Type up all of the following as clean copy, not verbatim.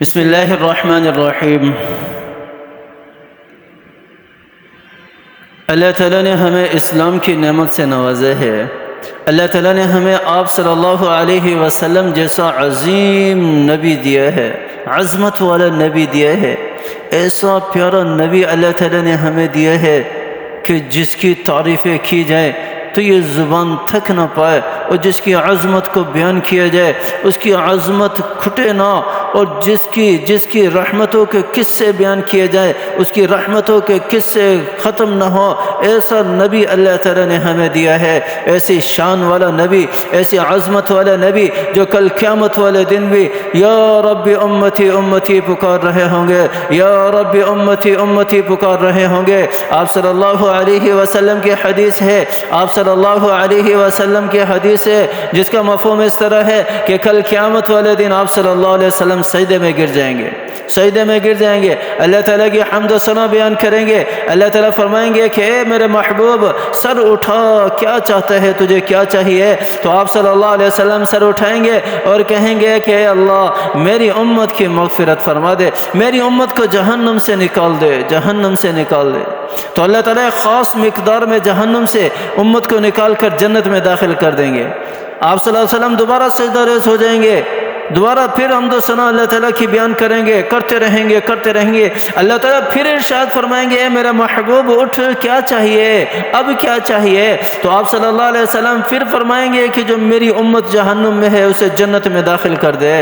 بسم اللہ الرحمن الرحیم۔ اللہ تعالیٰ نے ہمیں اسلام کی نعمت سے نوازا ہے۔ اللہ تعالیٰ نے ہمیں آپ صلی اللہ علیہ وسلم جیسا عظیم نبی دیا ہے، عظمت والا نبی دیا ہے، ایسا پیارا نبی اللہ تعالیٰ نے ہمیں دیا ہے کہ جس کی تعریفیں کی جائے تو یہ زبان تھک نہ پائے، اور جس کی عظمت کو بیان کیا جائے اس کی عظمت کھٹے نہ، اور جس کی رحمتوں کے قصے بیان کیے جائے اس کی رحمتوں کے قصے ختم نہ ہو، ایسا نبی اللہ تعالیٰ نے ہمیں دیا ہے۔ ایسی شان والا نبی، ایسی عظمت والا نبی جو کل قیامت والے دن بھی یا رب امتی امتی پکار رہے ہوں گے، یا رب امتی امتی پکار رہے ہوں گے۔ آپ صلی اللہ علیہ وسلم کی حدیث ہے، آپ صلی اللہ علیہ وسلم کی حدیث ہے جس کا مفہوم اس طرح ہے کہ کل قیامت والے دن آپ صلی اللہ علیہ وسلم سجدے میں گر جائیں گے، سجدے میں گر جائیں گے، اللہ تعالیٰ کی حمد و ثنا بیان کریں گے۔ اللہ تعالیٰ فرمائیں گے کہ اے میرے محبوب سر اٹھا، کیا چاہتا ہے تجھے، کیا چاہیے؟ تو آپ صلی اللہ علیہ وسلم سر اٹھائیں گے اور کہیں گے کہ اے اللہ میری امت کی مغفرت فرما دے، میری امت کو جہنم سے نکال دے، جہنم سے نکال دے۔ تو اللہ تعالیٰ ایک خاص مقدار میں جہنم سے امت کو نکال کر جنت میں داخل کر دیں گے۔ آپ صلی اللہ علیہ وسلم دوبارہ سجدہ ریز ہو جائیں گے، دوبارہ پھر حمد و ثنا اللہ تعالیٰ کی بیان کریں گے، کرتے رہیں گے۔ اللہ تعالیٰ پھر ارشاد فرمائیں گے اے میرا محبوب اٹھ، کیا چاہیے، اب کیا چاہیے؟ تو آپ صلی اللہ علیہ وسلم پھر فرمائیں گے کہ جو میری امت جہنم میں ہے اسے جنت میں داخل کر دے۔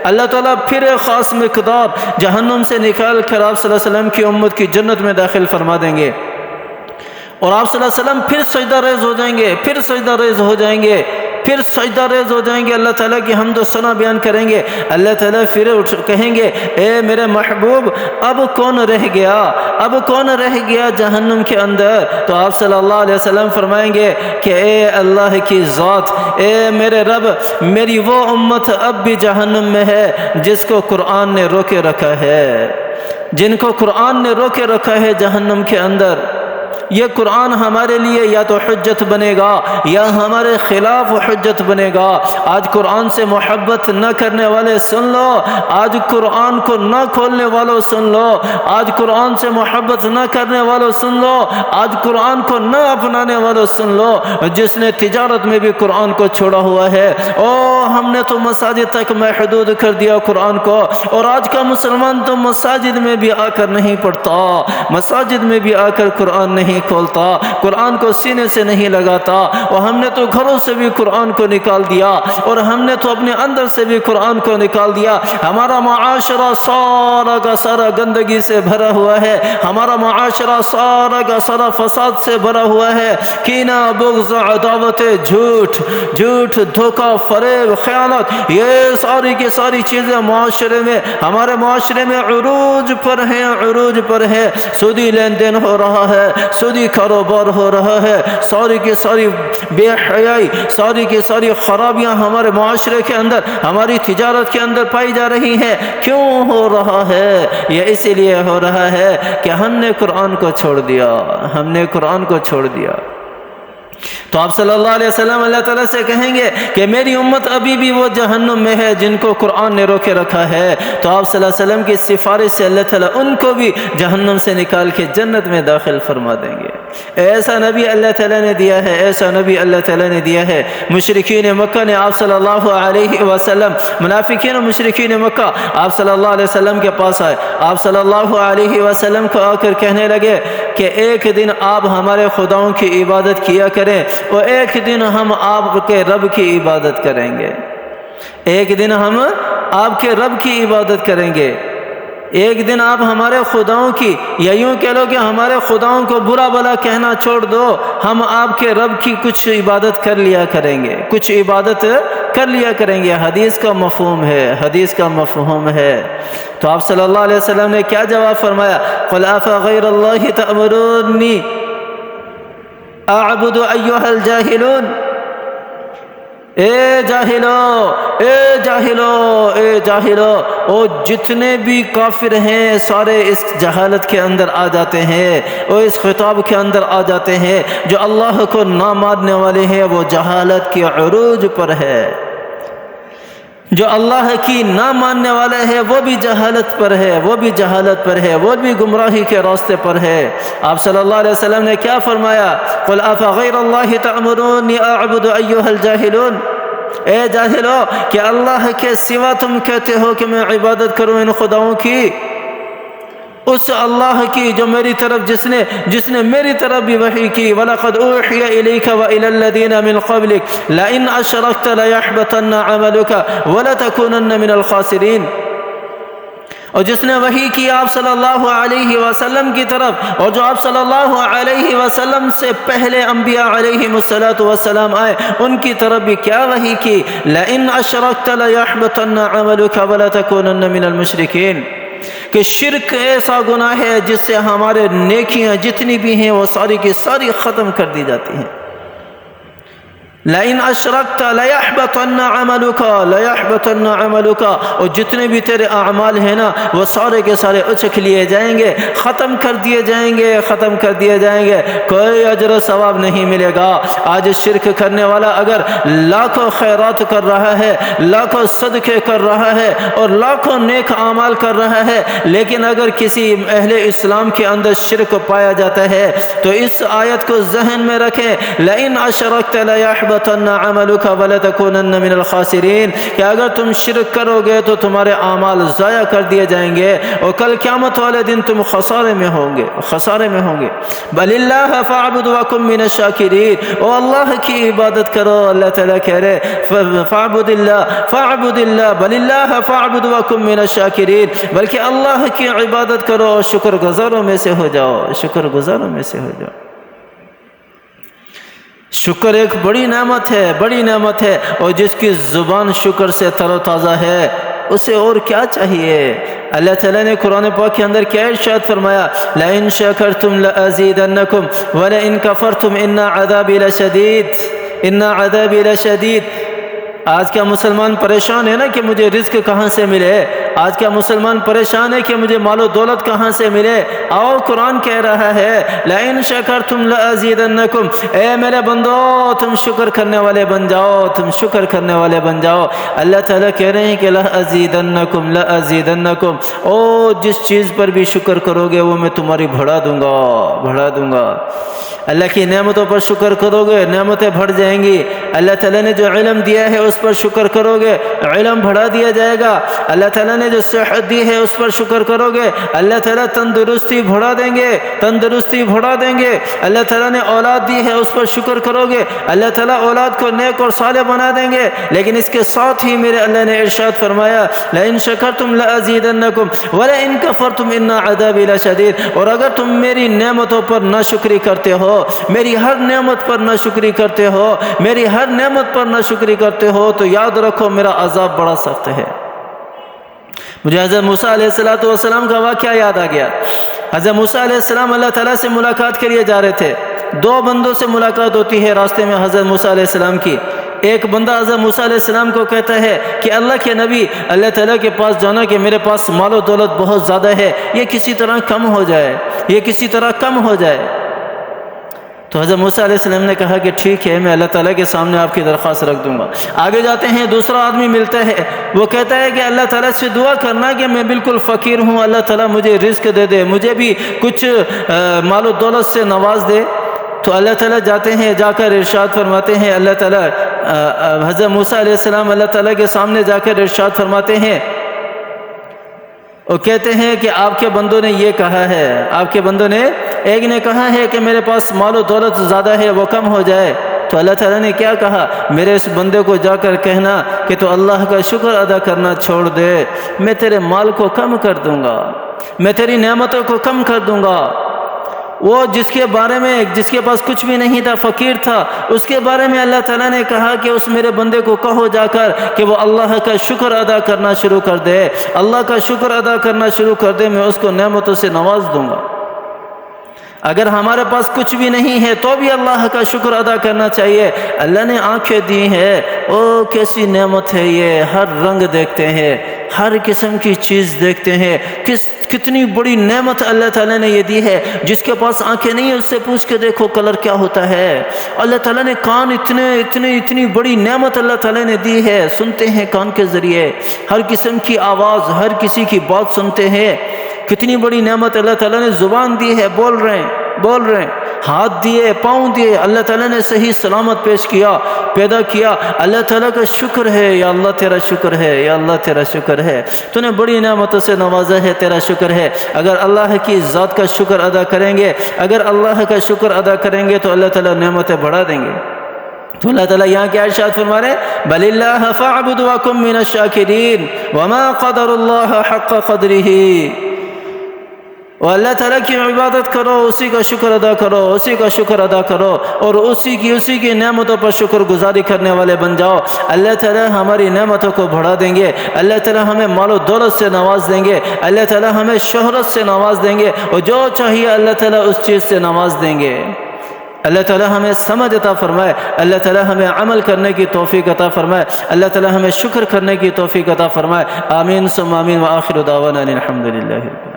اللہ تعالیٰ پھر ایک خاص مقدار جہنم سے نکال کر آپ صلی اللہ علیہ وسلم کی امت کی جنت میں داخل فرما دیں گے، اور آپ صلی اللہ علیہ وسلم پھر سجدہ ریز ہو جائیں گے، پھر سجدہ ریز ہو جائیں گے، پھر سجدہ ریز ہو جائیں گے، اللہ تعالیٰ کی حمد و ثنا بیان کریں گے۔ اللہ تعالیٰ پھر کہیں گے اے میرے محبوب اب کون رہ گیا، اب کون رہ گیا جہنم کے اندر؟ تو آپ صلی اللہ علیہ وسلم فرمائیں گے کہ اے اللہ کی ذات، اے میرے رب، میری وہ امت اب بھی جہنم میں ہے جس کو قرآن نے روکے رکھا ہے، جن کو قرآن نے روکے رکھا ہے جہنم کے اندر۔ یہ قرآن ہمارے لیے یا تو حجت بنے گا یا ہمارے خلاف حجت بنے گا۔ آج قرآن سے محبت نہ کرنے والے سن لو، آج قرآن کو نہ کھولنے والوں سن لو، آج قرآن سے محبت نہ کرنے والوں سن لو، آج قرآن کو نہ اپنانے والوں سن لو۔ جس نے تجارت میں بھی قرآن کو چھوڑا ہوا ہے، ہم نے تو مساجد تک محدود کر دیا قرآن کو، اور آج کا مسلمان تو مساجد میں بھی آ کر نہیں پڑھتا، مساجد میں بھی آ کر قرآن نہیں کھولتا، قرآن کو سینے سے نہیں لگاتا، اور ہم نے تو گھروں سے بھی قرآن کو نکال دیا، اور ہم نے تو اپنے اندر سے بھی قرآن کو نکال دیا۔ ہمارا معاشرہ سارا کا سارا گندگی سے بھرا ہوا ہے، ہمارا معاشرہ سارا کا سارا فساد سے بھرا ہوا ہے، کینہ، بغض، عداوت، جھوٹ، دھوکہ، فریب، خیانت، یہ ساری کی ساری چیزیں معاشرے میں، ہمارے معاشرے میں عروج پر ہیں، عروج پر ہے۔ سودی لین دین ہو رہا ہے، سودی کاروبار ہو رہا ہے، ساری کی ساری بے حیائی، ساری کی ساری خرابیاں ہمارے معاشرے کے اندر، ہماری تجارت کے اندر پائی جا رہی ہیں۔ کیوں ہو رہا ہے؟ یہ اسی لیے ہو رہا ہے کہ ہم نے قرآن کو چھوڑ دیا، ہم نے قرآن کو چھوڑ دیا۔ تو آپ صلی اللہ علیہ وسلم اللہ تعالیٰ سے کہیں گے کہ میری امت ابھی بھی وہ جہنم میں ہے جن کو قرآن نے روکے رکھا ہے۔ تو آپ صلی اللہ علیہ وسلم کی سفارش سے اللہ تعالیٰ ان کو بھی جہنم سے نکال کے جنت میں داخل فرما دیں گے۔ ایسا نبی اللہ تعالیٰ نے دیا ہے، ایسا نبی اللہ تعالیٰ نے دیا ہے۔ مشرکین مکہ نے آپ صلی اللہ علیہ وسلم، منافقین و مشرکین مکہ آپ صلی اللہ علیہ وسلم کے پاس آئے، آپ صلی اللہ علیہ وسلم کو آ کر کہنے لگے کہ ایک دن آپ ہمارے خداؤں کی عبادت کیا کریں، اور ایک دن ہم آپ کے رب کی عبادت کریں گے، ایک دن ہم آپ کے رب کی عبادت کریں گے، ایک دن آپ ہمارے خداؤں کی، یا یوں کہہ لو کہ ہمارے خداؤں کو برا بلا کہنا چھوڑ دو، ہم آپ کے رب کی کچھ عبادت کر لیا کریں گے، کچھ عبادت کر لیا کریں گے۔ حدیث کا مفہوم ہے، حدیث کا مفہوم ہے۔ تو آپ صلی اللہ علیہ وسلم نے کیا جواب فرمایا؟ قُلْ أَفَغَيْرَ اللَّهِ تَأْمُرُونِّي اعبد ایھا الجاہلون۔ اے جاہلو، اے جاہلو، اے جاہلو، اور جتنے بھی کافر ہیں سارے اس جہالت کے اندر آ جاتے ہیں، اور اس خطاب کے اندر آ جاتے ہیں۔ جو اللہ کو نہ ماننے والے ہیں وہ جہالت کے عروج پر ہے۔ جو اللہ کی نہ ماننے والا ہے وہ بھی جہالت پر ہے، وہ بھی جہالت پر ہے، وہ بھی گمراہی کے راستے پر ہے۔ آپ صلی اللہ علیہ وسلم نے کیا فرمایا؟ قُلْ أَفَغَيْرَ اللَّهِ تَأْمُرُونِّي أَعْبُدُ أَيُّهَا الْجَاهِلُونَ، اے جاہلو، کہ اللہ کے سوا تم کہتے ہو کہ میں عبادت کروں ان خداؤں کی، اس اللہ کی جو میری طرف جس نے میری طرف بھی وحی کی۔ وَلَقَدْ أُوحِيَ إِلَيْكَ وَإِلَى الَّذِينَ مِنْ قَبْلِكَ لَئِنْ أَشْرَكْتَ لَيَحْبَطَنَّ عَمَلُكَ وَلَتَكُونَنَّ مِنَ الْخَاسِرِينَ، اور جس نے وحی کی آپ صلی اللہ علیہ وسلم کی طرف، اور جو آپ صلی اللہ علیہ وسلم سے پہلے انبیاء علیہم السلام آئے ان کی طرف بھی کیا وحی کی؟ لَئِنْ أَشْرَكْتَ لَيَحْبَطَنَّ عَمَلُكَ وَلَتَكُونَنَّ مِنَ الْمُشْرِكِينَ، کہ شرک ایسا گناہ ہے جس سے ہمارے نیکیاں جتنی بھی ہیں وہ ساری کی ساری ختم کر دی جاتی ہیں۔ لَإِنْ أَشْرَكْتَ لَيَحْبَطَنَّ عَمَلُكَ لَيَحْبَطَنَّ عَمَلُكَ، اور جتنے بھی تیرے اعمال ہیں نا وہ سارے کے سارے اچک لیے جائیں گے، ختم کر دیے جائیں گے، ختم کر دیے جائیں گے، کوئی اجر و ثواب نہیں ملے گا۔ آج شرک کرنے والا اگر لاکھوں خیرات کر رہا ہے، لاکھوں صدقے کر رہا ہے اور لاکھوں نیک اعمال کر رہا ہے، لیکن اگر کسی اہل اسلام کے اندر شرک پایا جاتا ہے تو اس آیت کو ذہن میں رکھیں، لَإِنْ أَشْرَكْتَ لَيَحْبَطَنَّ عَمَلُكَ وَلَتَكُونَنَّ مِنَ الْخَاسِرِينَ، کہ اگر تم شرک کرو گے تو تمہارے اعمال ضائع کر دیے جائیں گے اور کل قیامت والے دن تم خسارے میں ہوں گے، خسارے میں ہوں گے۔ بَلِ اللَّهَ فَاعْبُدْ وَكُن مِّنَ الشَّاكِرِينَ، اور اللہ کی عبادت کرو۔ اللہ تعالیٰ کہہ رہے فَاعْبُدِ اللَّهَ بَلِ اللَّهَ فَاعْبُدْ وَكُن مِّنَ الشَّاكِرِينَ، بلکہ اللہ کی عبادت کرو اور شکر گزاروں میں سے ہو جاؤ، شکر گزاروں میں سے ہو جاؤ۔ شکر ایک بڑی نعمت ہے، بڑی نعمت ہے، اور جس کی زبان شکر سے تر و تازہ ہے اسے اور کیا چاہیے؟ اللہ تعالیٰ نے قرآن پاک کے اندر کیا ارشاد فرمایا؟ لَإِن شَكَرْتُمْ لَأَزِيدَنَّكُمْ وَلَإِن كَفَرْتُمْ إِنَّ عَذَابِي لَشَدِيدٌ، إِنَّ عَذَابِي لَشَدِيدٌ۔ آج کا مسلمان پریشان ہے نا کہ مجھے رزق کہاں سے ملے، آج کا مسلمان پریشان ہے کہ مجھے مال و دولت کہاں سے ملے۔ آؤ قرآن کہہ رہا ہے لَإِن شَكَرْتُمْ لَأَزِيدَنَّكُمْ، اے میرے بندو تم شکر کرنے والے بن جاؤ، تم شکر کرنے والے بن جاؤ۔ اللہ تعالیٰ کہہ رہے ہیں کہ لَأَزِيدَنَّكُمْ لَأَزِيدَنَّكُمْ، او جس چیز پر بھی شکر کرو گے وہ میں تمہاری بڑھا دوں گا، بڑھا دوں گا۔ اللہ کی نعمتوں پر شکر کرو گے نعمتیں بڑھ جائیں گی۔ اللہ تعالیٰ نے جو علم دیا ہے اس پر شکر کرو گے علم بڑھا دیا جائے گا۔ اللہ تعالیٰ نے جو صحت دی ہے اس پر شکر کرو گے اللہ تعالیٰ تندرستی بڑھا دیں گے، تندرستی بڑھا دیں گے۔ اللہ تعالیٰ نے اولاد دی ہے اس پر شکر کرو گے اللہ تعالیٰ اولاد کو نیک اور صالح بنا دیں گے۔ لیکن اس کے ساتھ ہی میرے اللہ نے ارشاد فرمایا لَإِن شَكَرْتُمْ لَأَزِيدَنَّكُمْ وَلَإِن كَفَرْتُمْ إِنَّ عَذَابِي لَشَدِيدٌ، اور اگر تم میری نعمتوں پر ناشکری کرتے ہو، میری ہر نعمت پر ناشکری کرتے ہو، میری ہر نعمت پر ناشکری کرتے ہو تو یاد رکھو میرا عذاب بڑا سخت ہے۔ مجھے حضرت موسیٰ علیہ السلام کا واقعہ یاد آ گیا۔ حضرت موسیٰ علیہ السلام اللہ تعالیٰ سے ملاقات کے لیے جا رہے تھے، دو بندوں سے ملاقات ہوتی ہے راستے میں حضرت موسیٰ علیہ السلام کی۔ ایک بندہ حضرت موسیٰ علیہ السلام کو کہتا ہے کہ اللہ کے نبی، اللہ تعالیٰ کے پاس جانا کہ میرے پاس مال و دولت بہت زیادہ ہے، یہ کسی طرح کم ہو جائے، یہ کسی طرح کم ہو جائے۔ تو حضرت موسیٰ علیہ السلام نے کہا کہ ٹھیک ہے میں اللہ تعالیٰ کے سامنے آپ کی درخواست رکھ دوں گا۔ آگے جاتے ہیں دوسرا آدمی ملتا ہے، وہ کہتا ہے کہ اللہ تعالیٰ سے دعا کرنا کہ میں بالکل فقیر ہوں، اللہ تعالیٰ مجھے رزق دے دے، مجھے بھی کچھ مال و دولت سے نواز دے۔ تو اللہ تعالیٰ جاتے ہیں، جا کر ارشاد فرماتے ہیں، اللہ تعالیٰ حضرت موسیٰ علیہ السلام اللہ تعالیٰ کے سامنے جا کر ارشاد فرماتے ہیں اور کہتے ہیں کہ آپ کے بندوں نے یہ کہا ہے، آپ کے بندوں نے ایک نے کہا ہے کہ میرے پاس مال و دولت زیادہ ہے وہ کم ہو جائے۔ تو اللہ تعالیٰ نے کیا کہا؟ میرے اس بندے کو جا کر کہنا کہ تو اللہ کا شکر ادا کرنا چھوڑ دے، میں تیرے مال کو کم کر دوں گا، میں تیری نعمتوں کو کم کر دوں گا۔ وہ جس کے بارے میں جس کے پاس کچھ بھی نہیں تھا، فقیر تھا، اس کے بارے میں اللہ تعالیٰ نے کہا کہ اس میرے بندے کو کہو جا کر کہ وہ اللہ کا شکر ادا کرنا شروع کر دے، اللہ کا شکر ادا کرنا شروع کر دے، میں اس کو نعمتوں سے نواز دوں گا۔ اگر ہمارے پاس کچھ بھی نہیں ہے تو بھی اللہ کا شکر ادا کرنا چاہیے۔ اللہ نے آنکھیں دی ہیں، او کیسی نعمت ہے یہ، ہر رنگ دیکھتے ہیں، ہر قسم کی چیز دیکھتے ہیں، کتنی بڑی نعمت اللہ تعالیٰ نے یہ دی ہے. جس کے پاس آنکھیں نہیں ہیں اس سے پوچھ کے دیکھو کلر کیا ہوتا ہے. اللہ تعالیٰ نے کان اتنی بڑی نعمت اللہ تعالیٰ نے دی ہے. سنتے ہیں کان کے ذریعے ہر قسم کی آواز، ہر کسی کی بات سنتے ہیں. کتنی بڑی نعمت اللہ تعالیٰ نے زبان دی ہے، بول رہے ہیں. ہاتھ دیے، پاؤں دیے، اللہ تعالیٰ نے صحیح سلامت پیش کیا، پیدا کیا. اللہ تعالیٰ کا شکر ہے. یا اللہ تیرا شکر ہے، یا اللہ تیرا شکر ہے. تو نے بڑی نعمتوں سے نوازا ہے، تیرا شکر ہے. اگر اللہ کی ذات کا شکر ادا کریں گے، اگر اللہ کا شکر ادا کریں گے تو اللہ تعالیٰ نعمتیں بڑھا دیں گے. تو اللہ تعالیٰ یہاں کیا ارشاد فرما رہے ہیں؟ بل اللہ فاعبد وکن من الشاکرین وما قدر اللہ حق قدرہ. اور اللہ تعالیٰ کی عبادت کرو، اسی کا شکر ادا کرو، اسی کا شکر ادا کرو، اور اسی کی نعمتوں پر شکر گزاری کرنے والے بن جاؤ. اللہ تعالیٰ ہماری نعمتوں کو بڑھا دیں گے. اللہ تعالیٰ ہمیں مال و دولت سے نواز دیں گے. اللہ تعالیٰ ہمیں شہرت سے نواز دیں گے، اور جو چاہیے اللہ تعالیٰ اس چیز سے نواز دیں گے. اللہ تعالیٰ ہمیں سمجھ عطا فرمائے. اللہ تعالیٰ ہمیں عمل کرنے کی توفیق عطا فرمائے. اللہ تعالیٰ ہمیں شکر کرنے کی توفیق عطا فرمائے. آمین ثم آمین. وآخر دعوانا الحمد للہ.